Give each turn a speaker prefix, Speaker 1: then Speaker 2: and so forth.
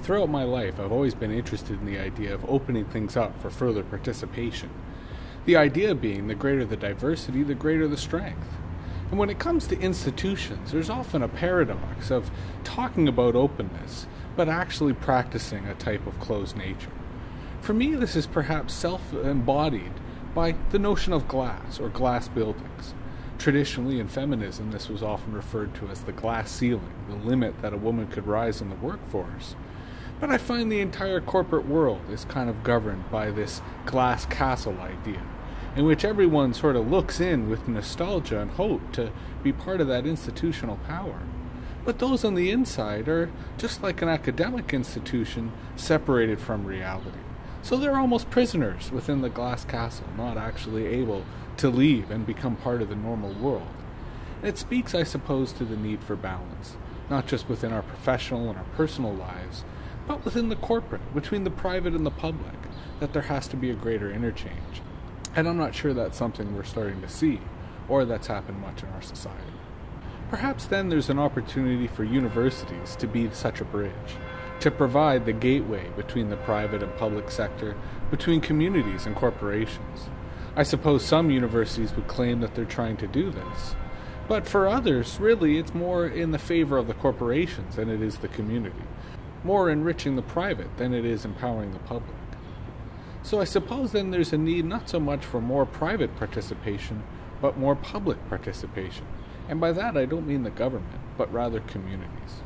Speaker 1: throughout my life, I've always been interested in the idea of opening things up for further participation. The idea being the greater the diversity, the greater the strength. And when it comes to institutions, there's often a paradox of talking about openness, but actually practicing a type of closed nature. For me, this is perhaps self-embodied by the notion of glass or glass buildings. Traditionally, in feminism, this was often referred to as the glass ceiling, the limit that a woman could rise in the workforce. But I find the entire corporate world is kind of governed by this glass castle idea, in which everyone sort of looks in with nostalgia and hope to be part of that institutional power. But those on the inside are just like an academic institution separated from reality. So they're almost prisoners within the glass castle, not actually able to leave and become part of the normal world. And it speaks, I suppose, to the need for balance, not just within our professional and our personal lives, but within the corporate, between the private and the public, that there has to be a greater interchange. And I'm not sure that's something we're starting to see, or that's happened much in our society. Perhaps then there's an opportunity for universities to be such a bridge, to provide the gateway between the private and public sector, between communities and corporations. I suppose some universities would claim that they're trying to do this, but for others, really, it's more in the favor of the corporations than it is the community, more enriching the private than it is empowering the public. So I suppose then there's a need not so much for more private participation, but more public participation. And by that I don't mean the government, but rather communities.